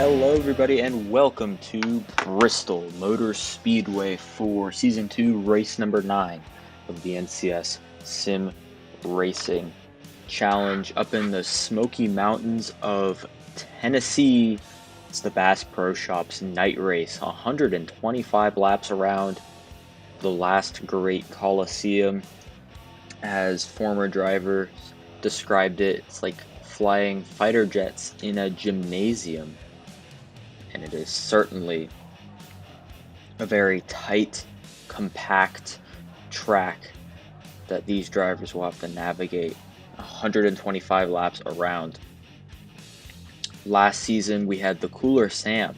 Hello everybody and welcome to Bristol Motor Speedway for Season 2, Race number 9 of the NCS Sim Racing Challenge up in the Smoky Mountains of Tennessee. It's the Bass Pro Shops night race, 125 laps around the last great Coliseum. As former drivers described it, it's like flying fighter jets in a gymnasium. And it is certainly a very tight, compact track that these drivers will have to navigate 125 laps around. Last season, we had the cooler Sam.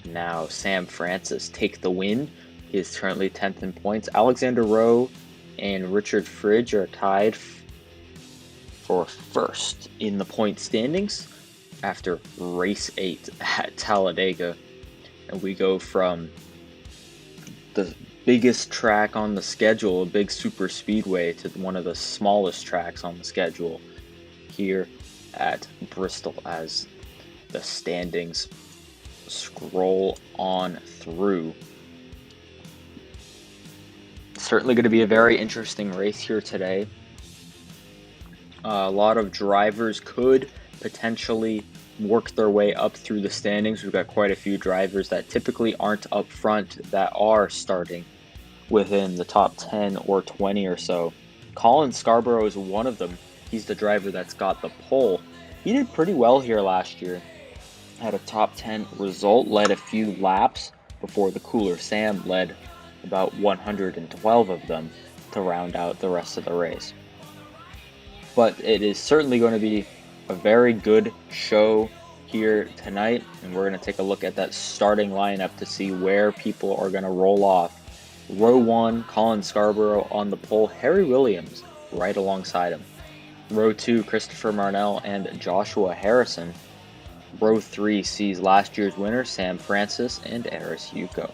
Now, Sam Francis take the win. He is currently 10th in points. Alexander Rowe and Richard Fridge are tied for first in the point standings after race 8 at Talladega. And we go from the biggest track on the schedule, a big super speedway, to one of the smallest tracks on the schedule here at Bristol as the standings scroll on through. Certainly going to be a very interesting race here today. A lot of drivers could potentially work their way up through the standings. We've got quite a few drivers that typically aren't up front that are starting within the top 10 or 20 or so. Colin Scarborough is one of them. He's the driver that's got the pole. He did pretty well here last year. Had a top 10 result, led a few laps before the cooler Sam led about 112 of them to round out the rest of the race. But it is certainly going to be a very good show here tonight, and we're going to take a look at that starting lineup to see where people are going to roll off. Row 1, Colin Scarborough on the pole, Harry Williams right alongside him. Row 2, Christopher Marnell and Joshua Harrison. Row 3 sees last year's winner, Sam Francis and Eris Yuko.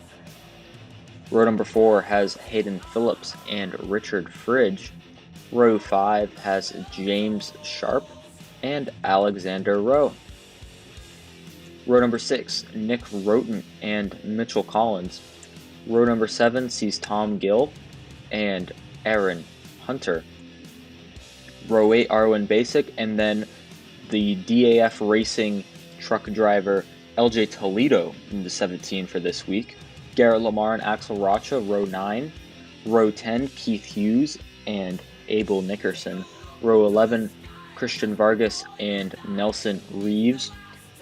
Row number 4 has Hayden Phillips and Richard Fridge. Row 5 has James Sharp and Alexander Rowe. Row number 6, Nick Roten and Mitchell Collins. Row number 7 sees Tom Gill and Aaron Hunter. Row 8, Arwen Basic, and then the DAF Racing truck driver LJ Toledo in the 17 for this week. Garrett Lamar and Axel Rocha, row 9. Row 10, Keith Hughes and Abel Nickerson. Row 11, Christian Vargas and Nelson Reeves.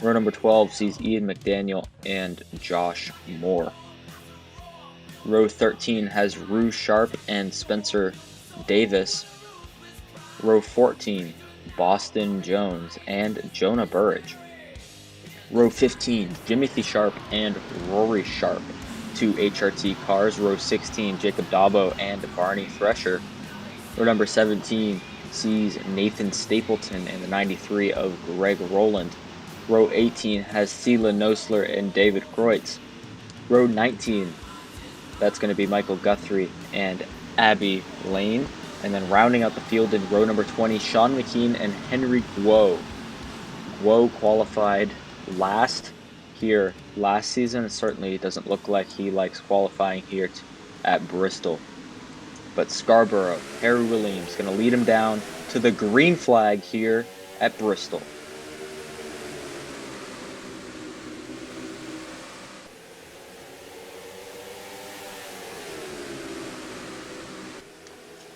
Row number 12 sees Ian McDaniel and Josh Moore. Row 13 has Rue Sharp and Spencer Davis. Row 14, Boston Jones and Jonah Burridge. Row 15, Jimothy Sharp and Rory Sharp, two HRT cars. Row 16, Jacob Dabo and Barney Thresher. Row number 17 sees Nathan Stapleton and the 93 of Greg Rowland. Row 18 has Sela Nosler and David Kreutz. Row 19, that's going to be Michael Guthrie and Abby Lane. And then rounding out the field in row number 20, Sean McKean and Henry Guo. Guo qualified last here last season. It certainly doesn't look like he likes qualifying here at Bristol. But Scarborough, Harry Williams, going to lead him down to the green flag here at Bristol.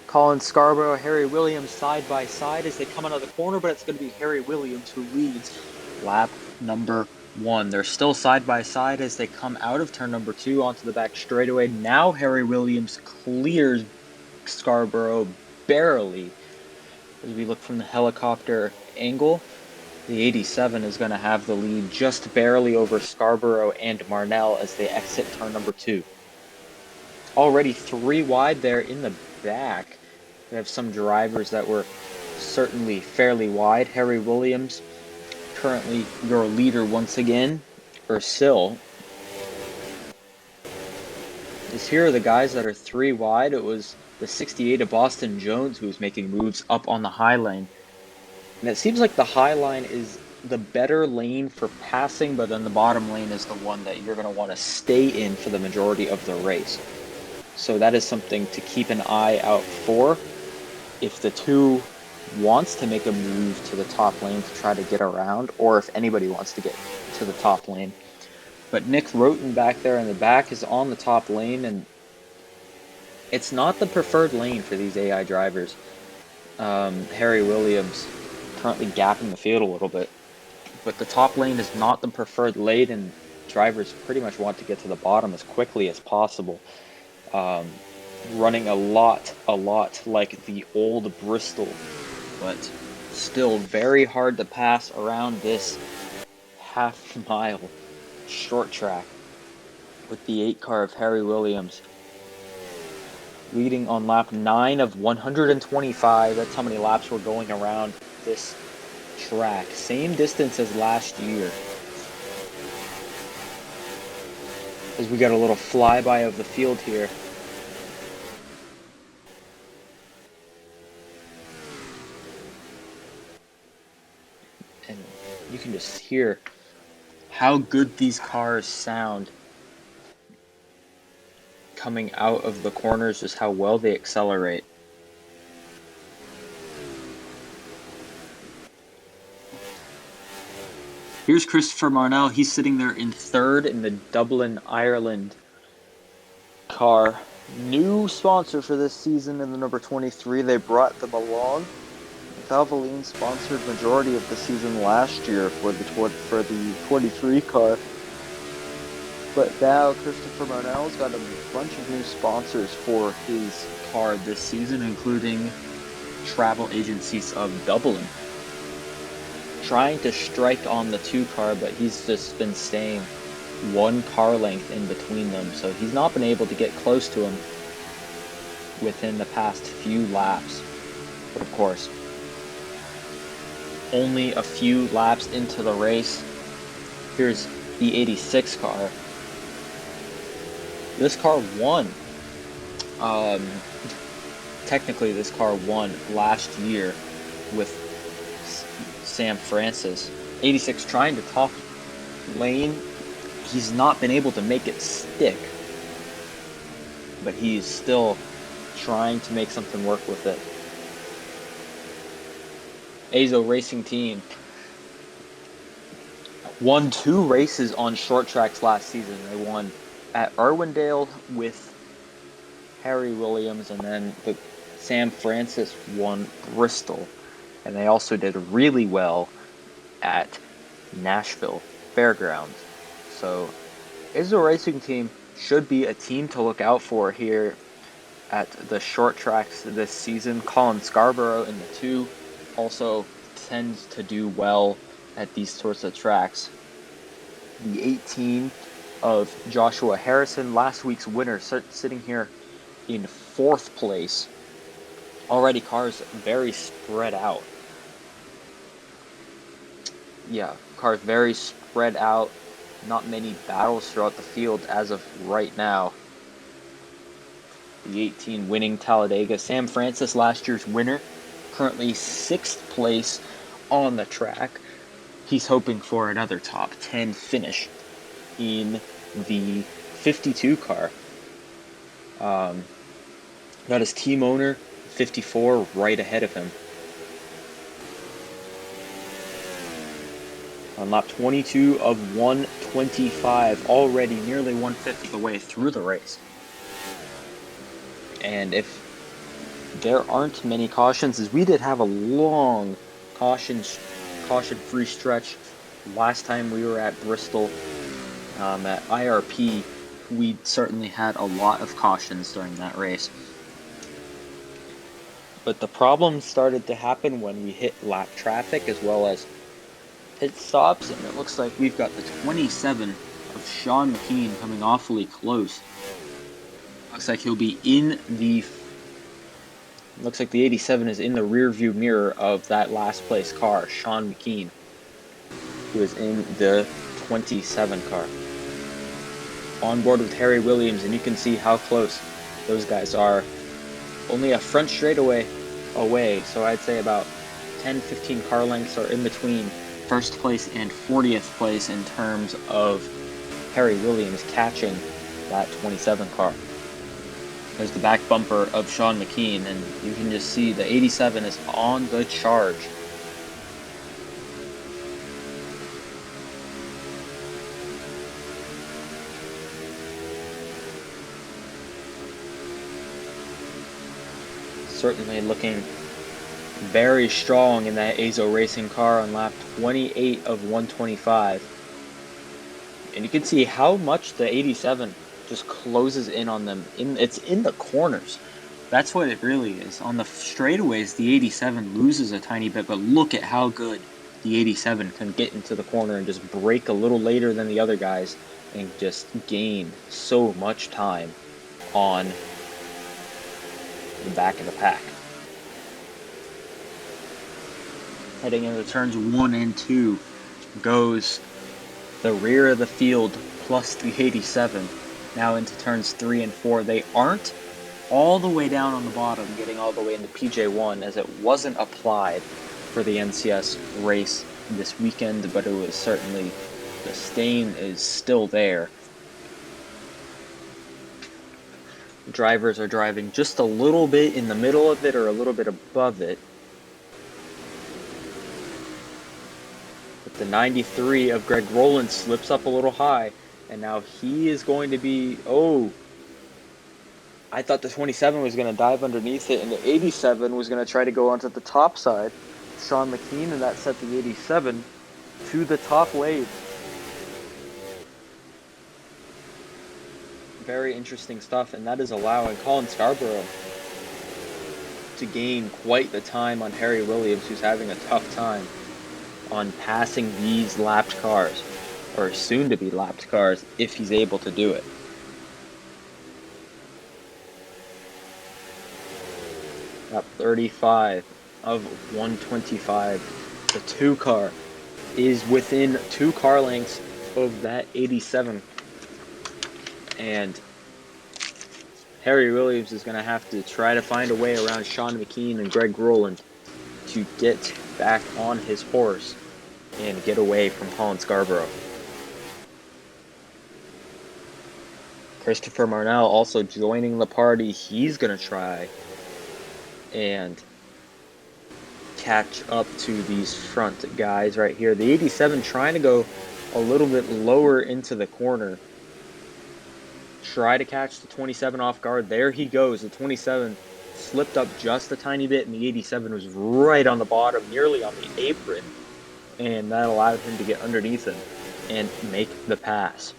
Colin Scarborough, Harry Williams side by side as they come out of the corner, but it's going to be Harry Williams who leads lap number 1. They're still side by side as they come out of turn number 2 onto the back straightaway. Now Harry Williams clears Scarborough barely. As we look from the helicopter angle, the 87 is going to have the lead just barely over Scarborough and Marnell as they exit turn number 2. Already 3 wide there in the back. We have some drivers that were certainly fairly wide. Harry Williams, currently your leader once again, Ursil. Here are the guys that are 3 wide. It was the 68 of Boston Jones who was making moves up on the high lane. And it seems like the high line is the better lane for passing, but then the bottom lane is the one that you're going to want to stay in for the majority of the race. So that is something to keep an eye out for. If the two wants to make a move to the top lane to try to get around, or if anybody wants to get to the top lane. But Nick Roten back there in the back is on the top lane, and it's not the preferred lane for these AI drivers. Harry Williams currently gapping the field a little bit. But the top lane is not the preferred lane, and drivers pretty much want to get to the bottom as quickly as possible. Running a lot like the old Bristol, but still very hard to pass around this half-mile short track with the 8 car of Harry Williams leading on lap 9 of 125. That's how many laps we're going around this track. Same distance as last year. As we got a little flyby of the field here. And you can just hear how good these cars sound coming out of the corners, just how well they accelerate. Here's Christopher Marnell. He's sitting there in third in the Dublin, Ireland car. New sponsor for this season in the number 23. They brought them along. Valvoline sponsored majority of the season last year for the 23 car. But now Christopher Marnell's got a bunch of new sponsors for his car this season, including travel agencies of Dublin. Trying to strike on the 2 car, but he's just been staying 1 car length in between them, so he's not been able to get close to him within the past few laps. But of course, only a few laps into the race. Here's the 86 car. This car won. Technically, this car won last year with Sam Francis. 86 trying to top lane. He's not been able to make it stick, but he's still trying to make something work with it. Azo Racing Team won 2 races on short tracks last season. They won at Irwindale with Harry Williams, and then Sam Francis won Bristol. And they also did really well at Nashville Fairgrounds. So Azo Racing Team should be a team to look out for here at the short tracks this season. Colin Scarborough in the 2 also tends to do well at these sorts of tracks. The 18 of Joshua Harrison, last week's winner, sitting here in 4th place. Already cars very spread out. Yeah, cars very spread out. Not many battles throughout the field as of right now. The 18 winning Talladega. Sam Francis, last year's winner, currently 6th place on the track. He's hoping for another top 10 finish in the 52 car. Got his team owner, 54, right ahead of him. On lap 22 of 125, already nearly 1/5 of the way through the race. And if there aren't many cautions, as we did have a long caution-free stretch last time we were at Bristol at IRP, we certainly had a lot of cautions during that race. But the problem started to happen when we hit lap traffic as well as pit stops, and it looks like we've got the 27 of Sean McKean coming awfully close. Looks like he'll be in the... Looks like the 87 is in the rear view mirror of that last place car, Sean McKean, who is in the 27 car. On board with Harry Williams, and you can see how close those guys are. Only a front straightaway away, so I'd say about 10-15 car lengths are in between first place and 40th place in terms of Harry Williams catching that 27 car. There's the back bumper of Sean McKean, and you can just see the 87 is on the charge. Certainly looking very strong in that Azo Racing car on lap 28 of 125. And you can see how much the 87 just closes in on them. It's in the corners. That's what it really is. On the straightaways, the 87 loses a tiny bit, but look at how good the 87 can get into the corner and just brake a little later than the other guys and just gain so much time on the back of the pack. Heading into turns 1 and 2 goes the rear of the field plus the 87. Now into turns 3 and 4. They aren't all the way down on the bottom, getting all the way into PJ1, as it wasn't applied for the NCS race this weekend, but it was certainly, the stain is still there. Drivers are driving just a little bit in the middle of it or a little bit above it. But the 93 of Greg Rowland slips up a little high, and now he is going to be, I thought the 27 was going to dive underneath it, and the 87 was going to try to go onto the top side. Sean McKean, and that set the 87 to the top wave. Very interesting stuff, and that is allowing Colin Scarborough to gain quite the time on Harry Williams, who's having a tough time on passing these lapped cars, or soon to be lapped cars, if he's able to do it. Lap 35 of 125. The 2 car is within 2 car lengths of that 87. And Harry Williams is going to have to try to find a way around Sean McKean and Greg Rowland to get back on his horse and get away from Colin Scarborough. Christopher Marnell also joining the party. He's going to try and catch up to these front guys right here. The 87 trying to go a little bit lower into the corner. Try to catch the 27 off guard. There he goes. The 27 slipped up just a tiny bit, and the 87 was right on the bottom, nearly on the apron. And that allowed him to get underneath him and make the pass.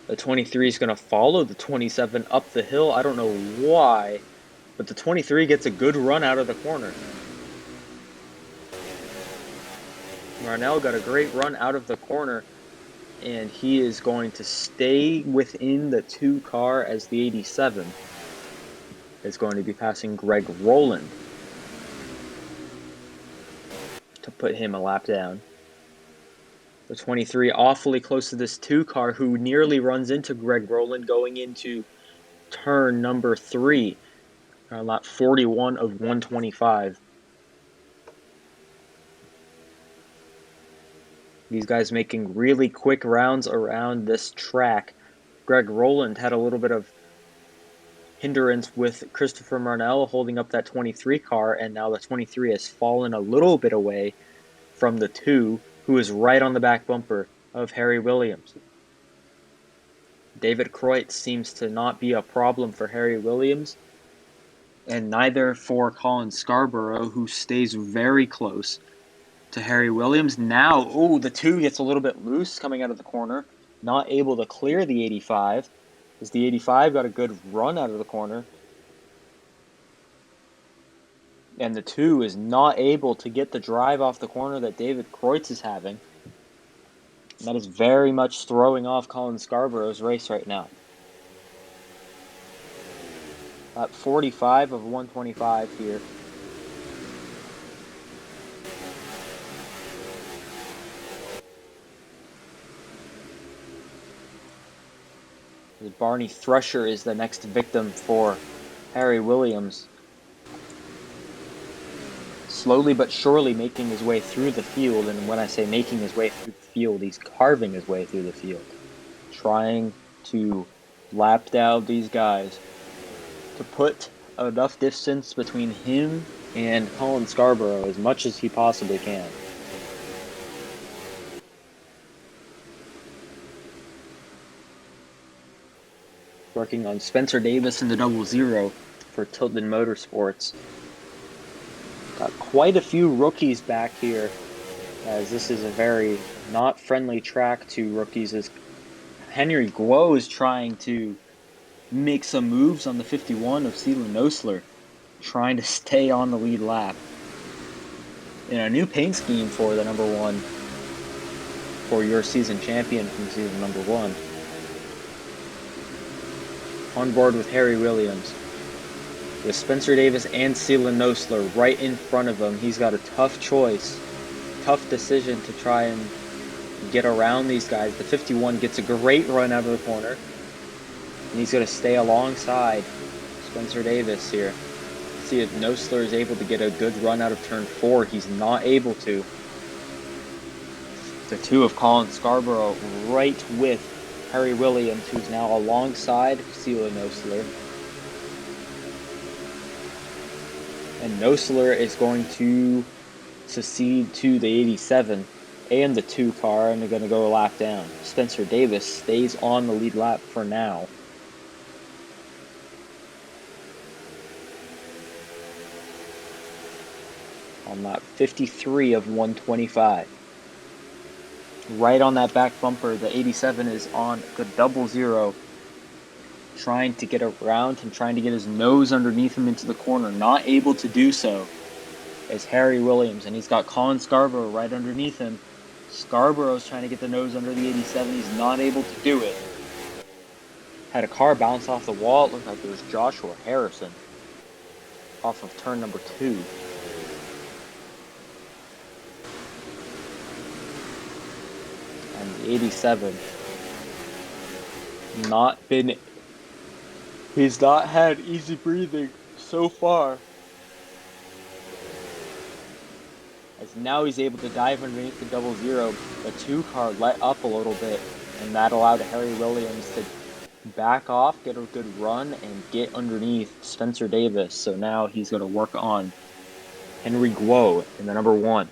The 23 is going to follow the 27 up the hill. I don't know why, but the 23 gets a good run out of the corner. Marnell got a great run out of the corner, and he is going to stay within the 2 car as the 87 is going to be passing Greg Rowland to put him a lap down. The 23 awfully close to this 2 car, who nearly runs into Greg Rowland going into turn number 3, lap 41 of 125. These guys making really quick rounds around this track. Greg Rowland had a little bit of hindrance with Christopher Marnell holding up that 23 car, and now the 23 has fallen a little bit away from the 2, who is right on the back bumper of Harry Williams. David Kreutz seems to not be a problem for Harry Williams, and neither for Colin Scarborough, who stays very close to Harry Williams. Now, the 2 gets a little bit loose coming out of the corner, not able to clear the 85, as the 85 got a good run out of the corner. And the 2 is not able to get the drive off the corner that David Kreutz is having. And that is very much throwing off Colin Scarborough's race right now. Lap 45 of 125 here. Barney Thrusher is the next victim for Harry Williams. slowly but surely making his way through the field. And when I say making his way through the field, he's carving his way through the field, trying to lap down these guys to put enough distance between him and Colin Scarborough as much as he possibly can. Working on Spencer Davis in the 00 for Tilton Motorsports. Got quite a few rookies back here, as this is a very not friendly track to rookies, as Henry Guo is trying to make some moves on the 51 of Seelan Nosler, trying to stay on the lead lap. In a new paint scheme for the number 1, for your season champion from season number 1. On board with Harry Williams, with Spencer Davis and Seelan Nosler right in front of him. He's got a tough choice, tough decision to try and get around these guys. The 51 gets a great run out of the corner, and he's going to stay alongside Spencer Davis here. See if Nosler is able to get a good run out of turn 4. He's not able to. The 2 of Colin Scarborough right with Harry Williams, who's now alongside Seelan Nosler. And Nosler is going to succeed to the 87 and the 2 car, and they're going to go a lap down. Spencer Davis stays on the lead lap for now. On lap 53 of 125. Right on that back bumper, the 87 is on the 00, trying to get around him, trying to get his nose underneath him into the corner. Not able to do so is Harry Williams, and he's got Colin Scarborough right underneath him. Scarborough's trying to get the nose under the 87. He's not able to do it. Had a car bounce off the wall. It looked like it was Joshua Harrison off of turn number 2. And the 87, he's not had easy breathing so far. As now he's able to dive underneath the 00. The 2 car let up a little bit, and that allowed Harry Williams to back off, get a good run, and get underneath Spencer Davis. So now he's going to work on Henry Guo in the number 1.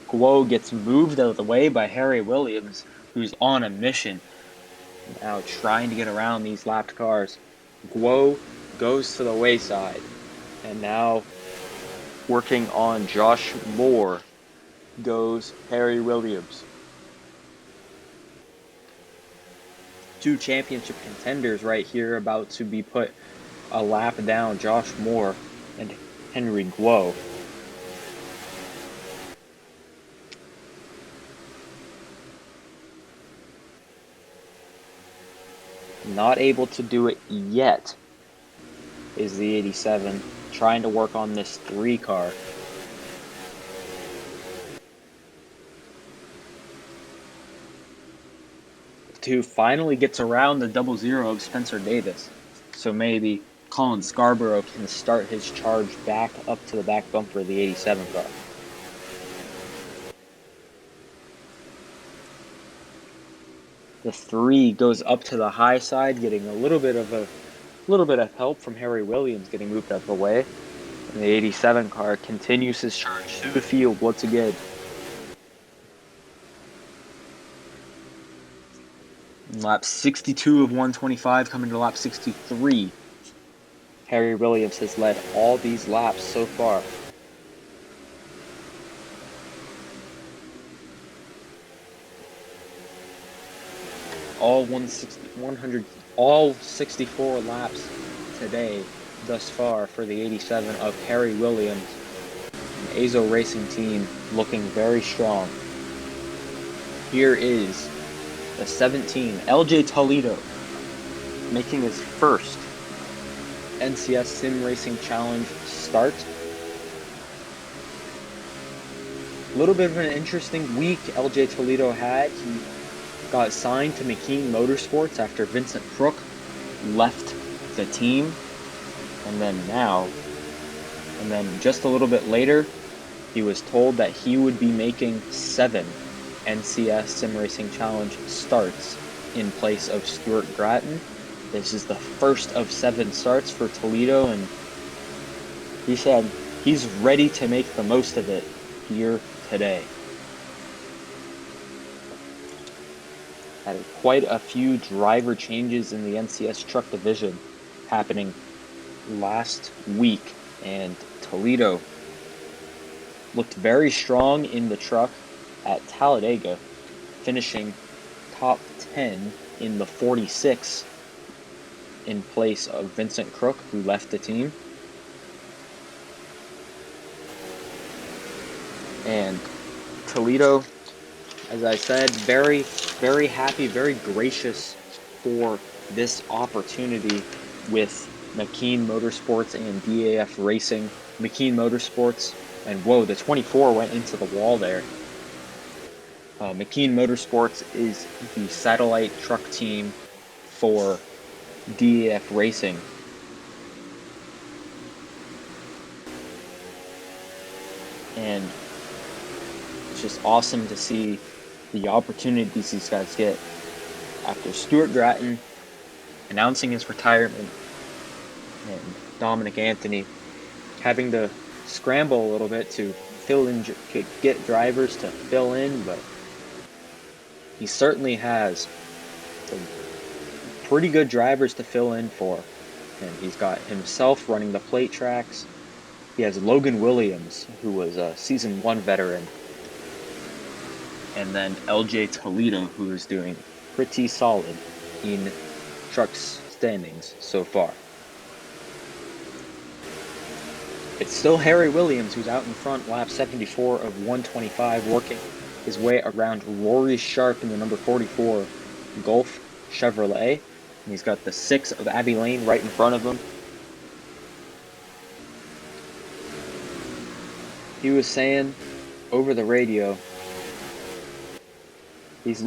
Guo gets moved out of the way by Harry Williams, who's on a mission. Now trying to get around these lapped cars. Guo goes to the wayside. And now working on Josh Moore goes Harry Williams. 2 championship contenders right here about to be put a lap down. Josh Moore and Henry Guo. Not able to do it yet is the 87, trying to work on this 3 car. The 2 finally gets around the 00 of Spencer Davis, so maybe Colin Scarborough can start his charge back up to the back bumper of the 87 car. The 3 goes up to the high side, getting a little bit of help from Harry Williams getting moved out of the way. And the 87 car continues his charge through the field once again. Lap 62 of 125 coming to lap 63. Harry Williams has led all these laps so far. All 64 laps today thus far for the 87 of Harry Williams. An Azo Racing team looking very strong. Here is the 17, LJ Toledo, making his first NCS Sim Racing Challenge start. A little bit of an interesting week LJ Toledo had. He got signed to McKean Motorsports after Vincent Crook left the team. And then just a little bit later, he was told that he would be making 7 NCS SimRacing Challenge starts in place of Stuart Gratton. This is the first of 7 starts for Toledo, and he said he's ready to make the most of it here today. Had quite a few driver changes in the NCS truck division happening last week, and Toledo looked very strong in the truck at Talladega, finishing top 10 in the 46 in place of Vincent Crook, who left the team. And Toledo, as I said, very, very happy, very gracious for this opportunity with McKean Motorsports and DAF Racing. McKean Motorsports, and whoa, the 24 went into the wall there. McKean Motorsports is the satellite truck team for DAF Racing. And it's just awesome to see the opportunities these guys get after Stuart Gratton announcing his retirement and Dominic Anthony having to scramble a little bit to fill in, to get drivers to fill in, but he certainly has some pretty good drivers to fill in for. And he's got himself running the plate tracks. He has Logan Williams, who was a Season 1 veteran. And then LJ Toledo, who is doing pretty solid in trucks standings so far. It's still Harry Williams who's out in front, lap 74 of 125, working his way around Rory Sharp in the number 44 Golf Chevrolet. And he's got the 6 of Abbey Lane right in front of him. He was saying over the radio, he's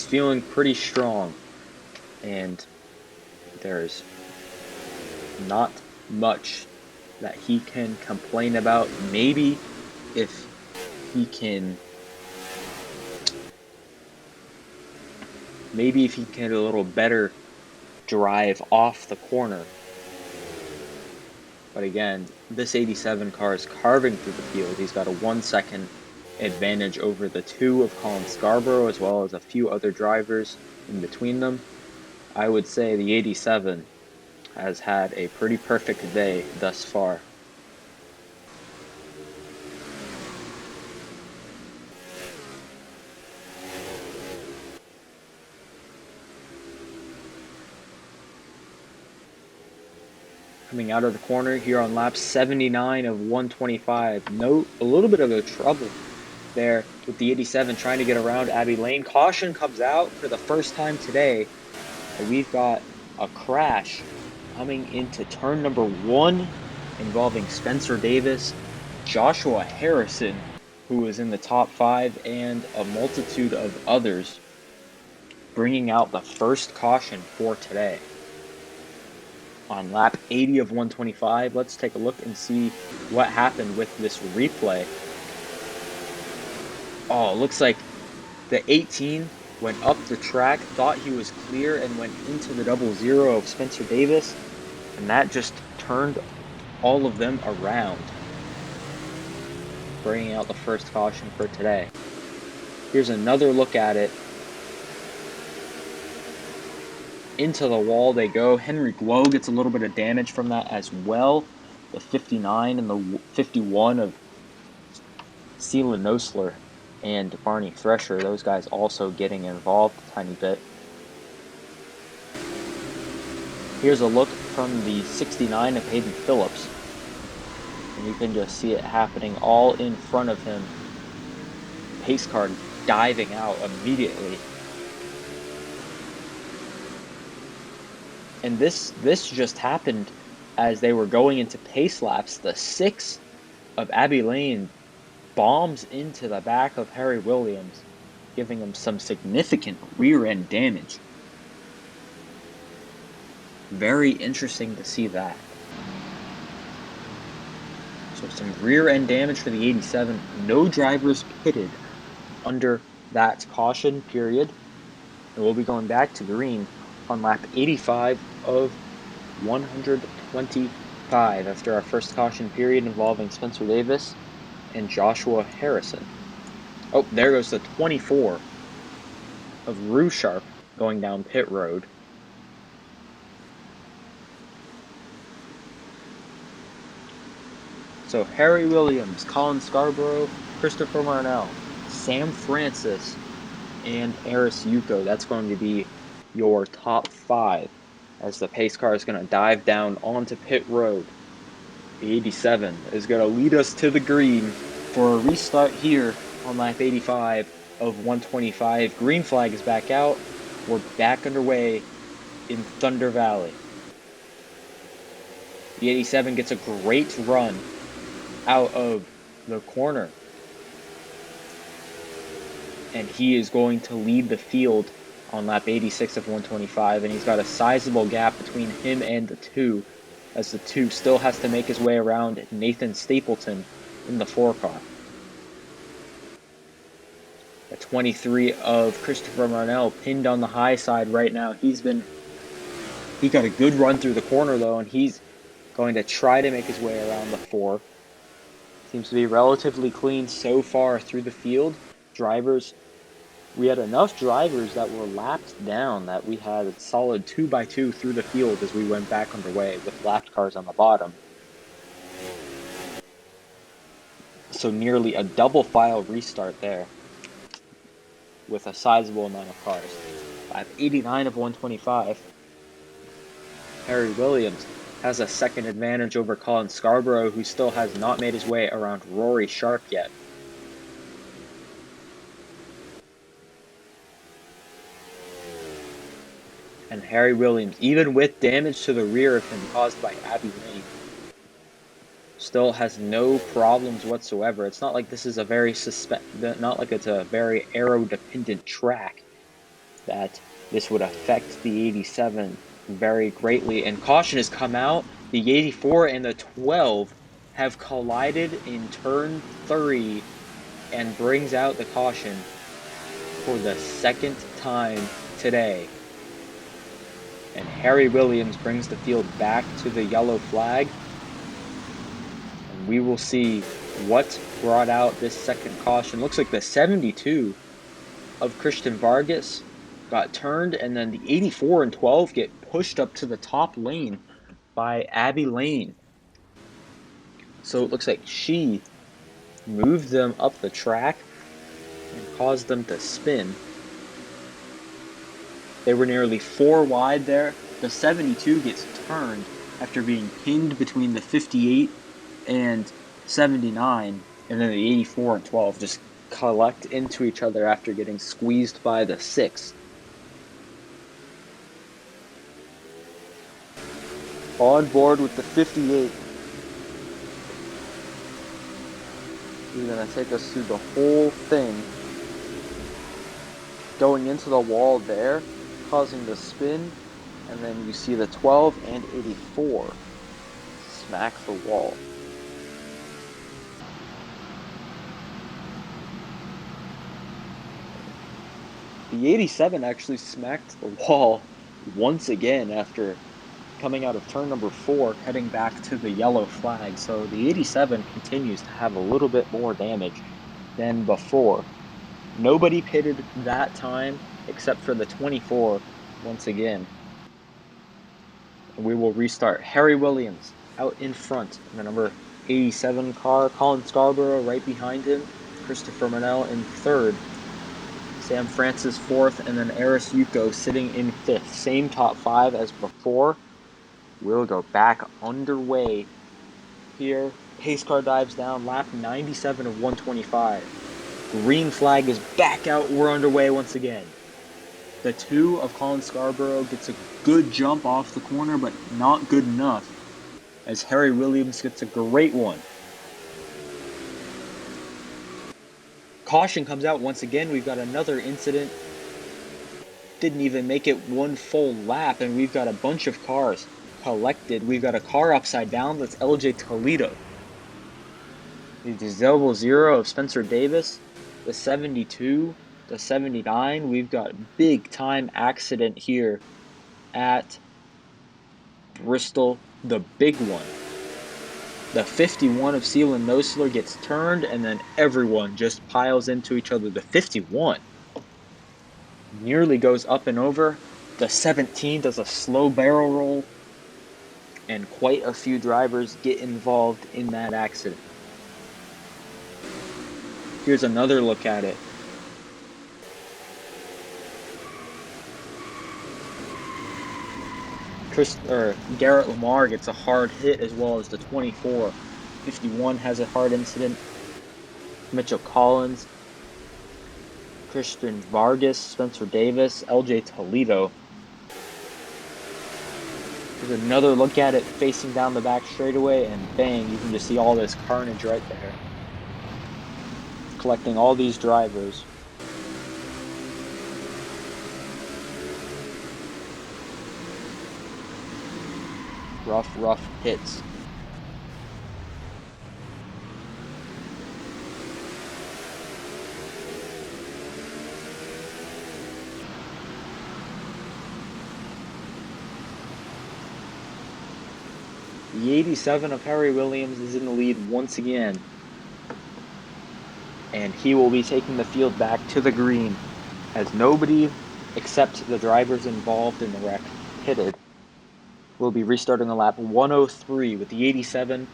feeling pretty strong, and there's not much that he can complain about. Maybe if he can get a little better drive off the corner. But again, this 87 car is carving through the field. He's got a 1 second advantage over the 2 of Colin Scarborough, as well as a few other drivers in between them. I would say the 87 has had a pretty perfect day thus far. Coming out of the corner here on lap 79 of 125. A little bit of a trouble there with the 87 trying to get around Abbey Lane. Caution comes out for the first time today. And we've got a crash coming into turn number 1 involving Spencer Davis, Joshua Harrison, who was in the top 5, and a multitude of others, bringing out the first caution for today. On lap 80 of 125, let's take a look and see what happened with this replay. Oh, it looks like the 18 went up the track, thought he was clear, and went into the 00 of Spencer Davis, and that just turned all of them around, bringing out the first caution for today. Here's another look at it. Into the wall they go. Henry Glow gets a little bit of damage from that as well. The 59 and the 51 of Celan Nosler and Barney Thresher, those guys also getting involved a tiny bit. Here's a look from the 69 of Hayden Phillips, and you can just see it happening all in front of him. Pace car diving out immediately. And this just happened as they were going into pace laps. The 6 of Abbey Lane bombs into the back of Harry Williams. giving him some significant rear end damage. Very interesting to see that. So some rear end damage for the 87. No drivers pitted under that caution period. And we'll be going back to green on lap 85 of 125 after our first caution period involving Spencer Davis and Joshua Harrison. Oh, there goes the 24 of Rue Sharp going down pit road. So Harry Williams, Colin Scarborough, Christopher Marnell, Sam Francis, and Eris Yuko. That's going to be your top 5 as the pace car is going to dive down onto pit road. The 87 is going to lead us to the green for a restart here on lap 85 of 125. Green flag is back out. We're back underway in Thunder Valley. The 87 gets a great run out of the corner. And he is going to lead the field on lap 86 of 125, and he's got a sizable gap between him and the 2, as the 2 still has to make his way around Nathan Stapleton in the 4 car. The 23 of Christopher Marnell pinned on the high side right now. He got a good run through the corner though, and he's going to try to make his way around the 4. Seems to be relatively clean so far through the field. We had enough drivers that were lapped down that we had a solid 2x2 through the field as we went back underway with lapped cars on the bottom. So nearly a double file restart there with a sizable amount of cars. Lap 89 of 125. Harry Williams has a second advantage over Colin Scarborough, who still has not made his way around Rory Sharp yet. And Harry Williams, even with damage to the rear of him caused by Abbey Lane, still has no problems whatsoever. It's not like this is a very it's a very aero-dependent track that this would affect the 87 very greatly. And caution has come out. The 84 and the 12 have collided in turn 3 and brings out the caution for the second time today. And Harry Williams brings the field back to the yellow flag. And we will see what brought out this second caution. Looks like the 72 of Christian Vargas got turned, and then the 84 and 12 get pushed up to the top lane by Abbey Lane. So it looks like she moved them up the track and caused them to spin. They were nearly 4 wide there. The 72 gets turned after being pinned between the 58 and 79, and then the 84 and 12 just collect into each other after getting squeezed by the 6. On board with the 58. He's going to take us through the whole thing. Going into the wall there, causing the spin, and then you see the 12 and 84 smack the wall. The 87 actually smacked the wall once again after coming out of turn number 4, heading back to the yellow flag. So the 87 continues to have a little bit more damage than before. Nobody pitted that time except for the 24 once again. And we will restart. Harry Williams out in front in the number 87 car. Colin Scarborough right behind him. Christopher Marnell in 3rd. Sam Francis 4th, and then Eris Yuko sitting in 5th. Same top 5 as before. We'll go back underway here. Pace car dives down, lap 97 of 125. Green flag is back out. We're underway once again. The 2 of Colin Scarborough gets a good jump off the corner, but not good enough, as Harry Williams gets a great one. Caution comes out once again. We've got another incident. Didn't even make it one full lap, and we've got a bunch of cars collected. We've got a car upside down. That's LJ Toledo. The 0 of Spencer Davis. The 72, the 79. We've got big time accident here at Bristol, the big one. The 51 of Sealand Nosler gets turned, and then everyone just piles into each other. The 51 nearly goes up and over. The 17 does a slow barrel roll, and quite a few drivers get involved in that accident. Here's another look at it. Garrett Lamar gets a hard hit, as well as the 24. 51 has a hard incident. Mitchell Collins, Christian Vargas, Spencer Davis, LJ Toledo. There's another look at it facing down the back straightaway, and bang, you can just see all this carnage right there. Collecting all these drivers. Rough hits. The 87 of Harry Williams is in the lead once again, and he will be taking the field back to the green, as nobody except the drivers involved in the wreck pitted. We'll be restarting the lap 103 with the 87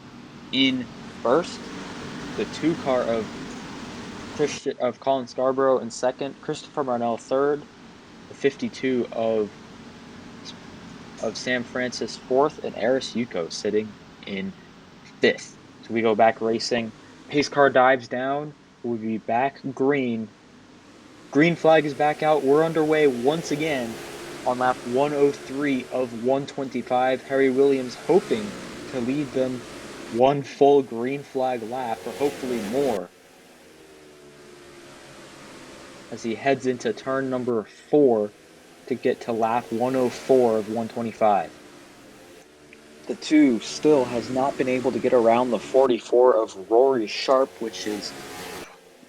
in first, the 2 car of Colin Scarborough in second, Christopher Marnell third, the 52 of Sam Francis fourth, and Aris Yuko sitting in fifth. So we go back racing. Pace car dives down. We'll be back green. Green flag is back out. We're underway once again on lap 103 of 125. Harry Williams hoping to lead them one full green flag lap, or hopefully more, as he heads into turn number 4 to get to lap 104 of 125. The 2 still has not been able to get around the 44 of Rory Sharp, which is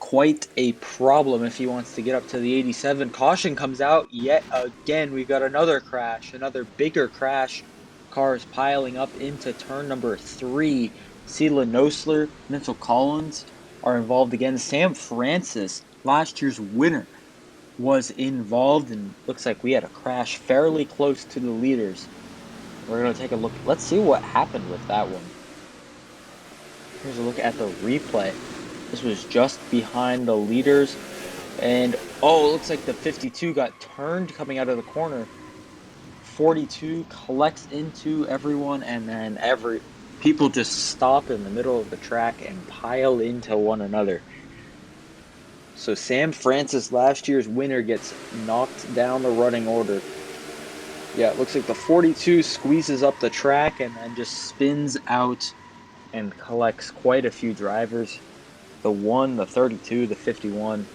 quite a problem if he wants to get up to the 87. Caution comes out yet again. We've got another crash, another bigger crash. Cars piling up into turn number 3. Sealand Nosler, Mitchell Collins are involved again. Sam Francis, last year's winner, was involved, and looks like we had a crash fairly close to the leaders. We're going to take a look. Let's see what happened with that one. Here's a look at the replay. This was just behind the leaders, and it looks like the 52 got turned coming out of the corner. 42 collects into everyone, and then people just stop in the middle of the track and pile into one another. So Sam Francis, last year's winner, gets knocked down the running order. Yeah, it looks like the 42 squeezes up the track and then just spins out and collects quite a few drivers. The 1, the 32, the 51,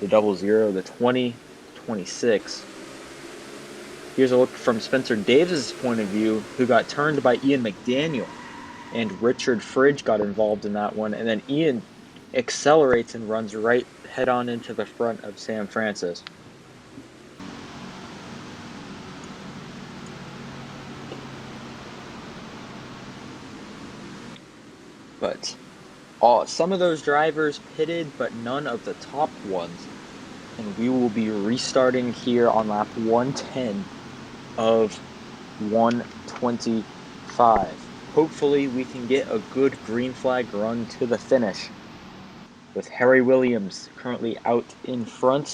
the 00, the 20, 26. Here's a look from Spencer Davis' point of view, who got turned by Ian McDaniel, and Richard Fridge got involved in that one, and then Ian accelerates and runs right head on into the front of Sam Francis. But some of those drivers pitted, but none of the top ones. And we will be restarting here on lap 110 of 125. Hopefully we can get a good green flag run to the finish, with Harry Williams currently out in front,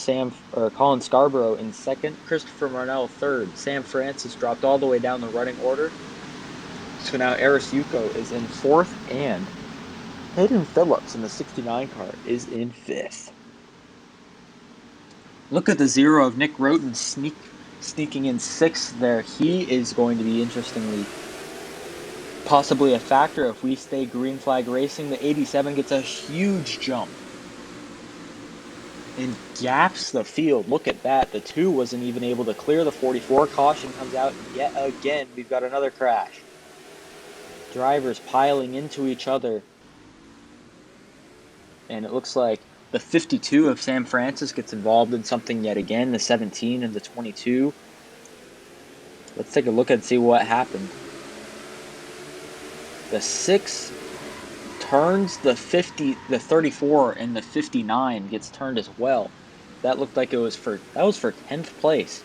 Colin Scarborough in second, Christopher Marnell third. Sam Francis dropped all the way down the running order. So now Aris Yuko is in fourth, and Hayden Phillips in the 69 car is in fifth. Look at the 0 of Nick Roten sneaking in sixth there. He is going to be, interestingly, possibly a factor if we stay green flag racing. The 87 gets a huge jump. and gaps the field. Look at that. The 2 wasn't even able to clear the 44. Caution comes out yet again. We've got another crash. Drivers piling into each other. And it looks like the 52 of Sam Francis gets involved in something yet again. The 17 and the 22. Let's take a look and see what happened. The 6 turns the 34, and the 59 gets turned as well. That looked like that was for 10th place.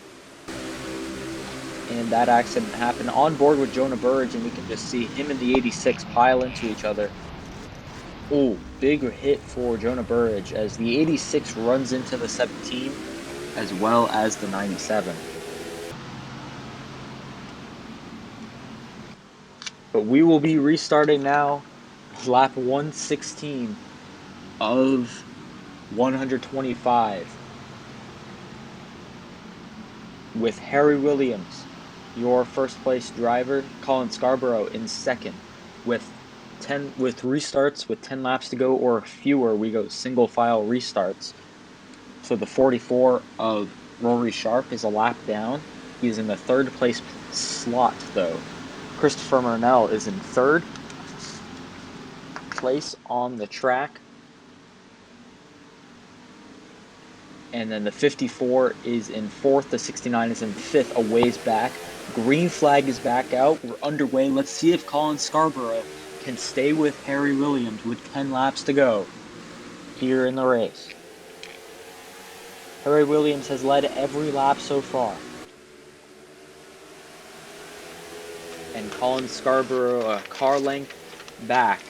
And that accident happened on board with Jonah Burge, and we can just see him and the 86 pile into each other. Oh, big hit for Jonah Burge as the 86 runs into the 17 as well as the 97. But we will be restarting now, lap 116 of 125 with Harry Williams, your first place driver, Colin Scarborough in second. With restarts with 10 laps to go or fewer, we go single file restarts. So the 44 of Rory Sharp is a lap down. He's in the third place slot though. Christopher Murnell is in third place on the track. And then the 54 is in fourth. The 69 is in fifth, a ways back. Green flag is back out. We're underway. Let's see if Colin Scarborough can stay with Harry Williams with 10 laps to go here in the race. Harry Williams has led every lap so far. And Colin Scarborough, a car length back,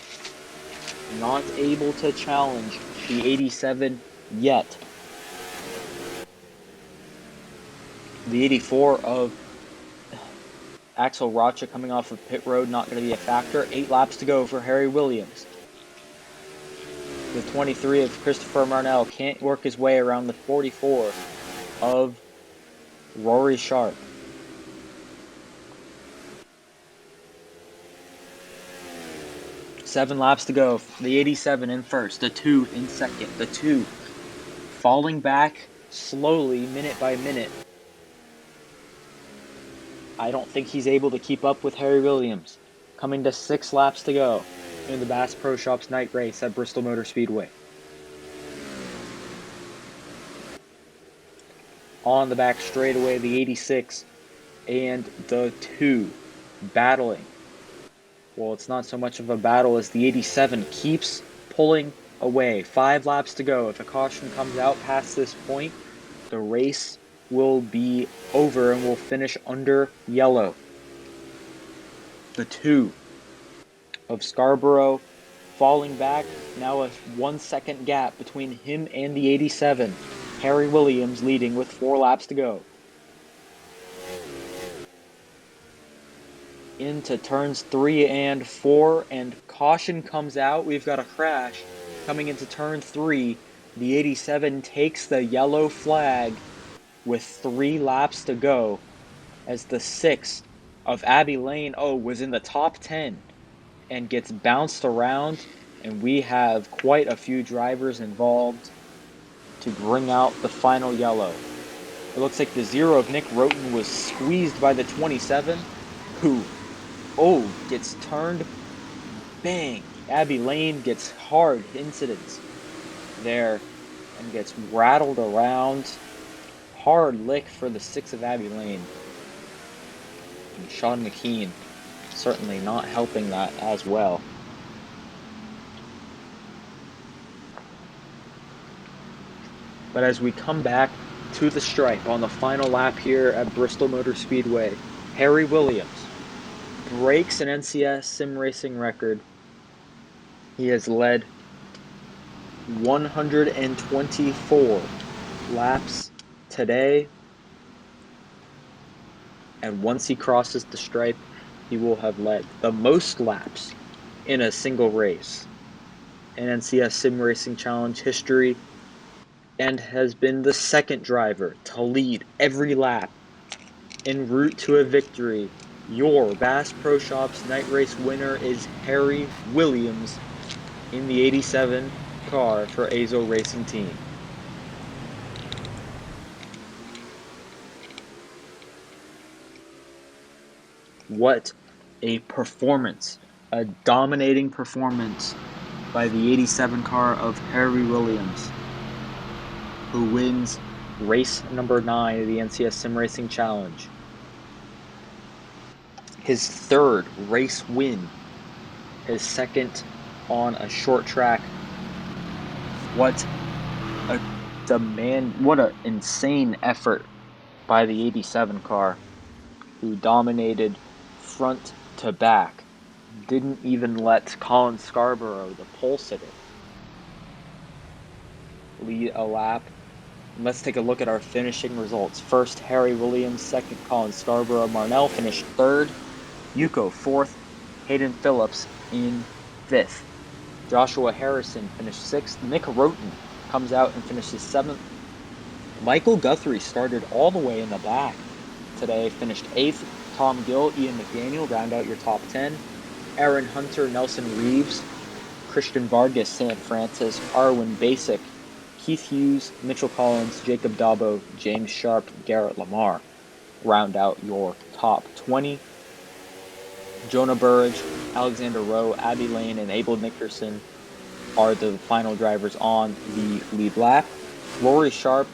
not able to challenge the 87 yet. The 84 of Axel Rocha coming off of pit road, not going to be a factor. 8 laps to go for Harry Williams. The 23 of Christopher Marnell can't work his way around the 44 of Rory Sharp. Seven laps to go. The 87 in first, the 2 in second, the 2 falling back slowly, minute by minute. I don't think he's able to keep up with Harry Williams. Coming to 6 laps to go in the Bass Pro Shops night race at Bristol Motor Speedway. On the back straightaway, the 86 and the 2 battling. Well, it's not so much of a battle as the 87 keeps pulling away. 5 laps to go. If a caution comes out past this point, the race will be over and will finish under yellow. The 2 of Scarborough falling back. Now a 1 second gap between him and the 87. Harry Williams leading with 4 laps to go. Into turns 3 and 4, and caution comes out. We've got a crash coming into turn 3. The 87 takes the yellow flag with 3 laps to go as the 6 of Abbey Lane was in the top 10 and gets bounced around, and we have quite a few drivers involved to bring out the final yellow. It looks like the 0 of Nick Roten was squeezed by the 27, who gets turned. Bang! Abbey Lane gets hard incidents there and gets rattled around. Hard lick for the 6 of Abbey Lane. And Sean McKean certainly not helping that as well. But as we come back to the stripe on the final lap here at Bristol Motor Speedway, Harry Williams breaks an NCS SimRacing record. He has led 124 laps today, and once he crosses the stripe, he will have led the most laps in a single race in NCS SimRacing Challenge history, and has been the second driver to lead every lap en route to a victory. Your Bass Pro Shops night race winner is Harry Williams in the 87 car for Azo Racing Team. What a performance, a dominating performance by the 87 car of Harry Williams, who wins race number 9 of the NCS SimRacing Challenge. His third race win, his second on a short track. What an insane effort by the 87 car, who dominated front to back. Didn't even let Colin Scarborough, the pole sitter, lead a lap. And let's take a look at our finishing results. First, Harry Williams. Second, Colin Scarborough. Marnell finished third. Yuko fourth. Hayden Phillips in fifth. Joshua Harrison finished sixth. Nick Roten comes out and finishes seventh. Michael Guthrie started all the way in the back today, finished eighth. Tom Gill, Ian McDaniel round out your top 10. Aaron Hunter, Nelson Reeves, Christian Vargas, Sam Francis, Arwin Basic, Keith Hughes, Mitchell Collins, Jacob Dabo, James Sharp, Garrett Lamar round out your top 20. Jonah Burridge, Alexander Rowe, Abby Lane, and Abel Nickerson are the final drivers on the lead lap. Rory Sharp,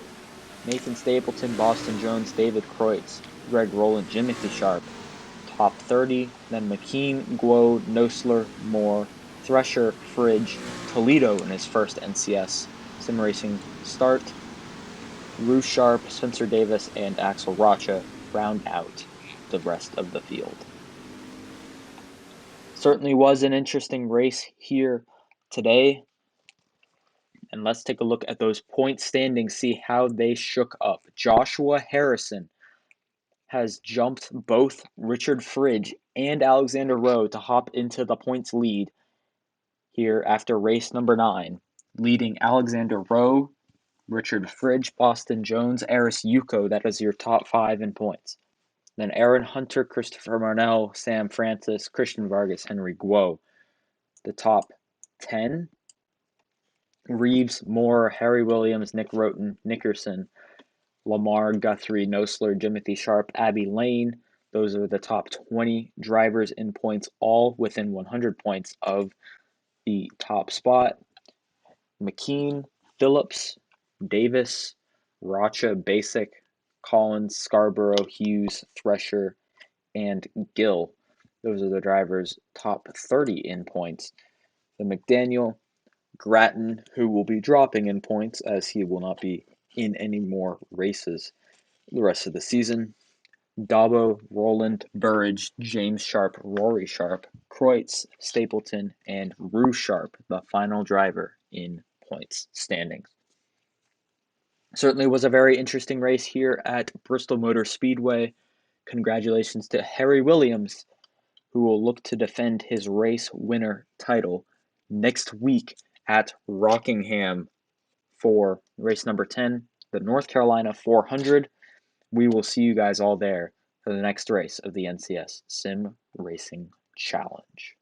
Nathan Stapleton, Boston Jones, David Kreutz, Greg Rowland, Jimothy Sharp, top 30. Then McKean, Guo, Nosler, Moore, Thresher, Fridge, Toledo in his first NCS SimRacing start. Rue Sharp, Spencer Davis, and Axel Rocha round out the rest of the field. Certainly was an interesting race here today. And let's take a look at those point standings, see how they shook up. Joshua Harrison has jumped both Richard Fridge and Alexander Rowe to hop into the points lead here after race number 9, leading Alexander Rowe, Richard Fridge, Boston Jones, Eris Yuko. That is your top 5 in points. Then Aaron Hunter, Christopher Marnell, Sam Francis, Christian Vargas, Henry Guo. The top 10, Reeves, Moore, Harry Williams, Nick Roten, Nickerson, Lamar, Guthrie, Nosler, Jimothy Sharp, Abby Lane. Those are the top 20 drivers in points, all within 100 points of the top spot. McKean, Phillips, Davis, Rocha, Basic, Collins, Scarborough, Hughes, Thresher, and Gill. Those are the drivers top 30 in points. The McDaniel, Grattan, who will be dropping in points as he will not be in any more races the rest of the season. Dabo, Roland, Burridge, James Sharp, Rory Sharp, Kreutz, Stapleton, and Rue Sharp, the final driver in points standings. Certainly was a very interesting race here at Bristol Motor Speedway. Congratulations to Harry Williams, who will look to defend his race winner title next week at Rockingham for race number 10, the North Carolina 400. We will see you guys all there for the next race of the NCS Sim Racing Challenge.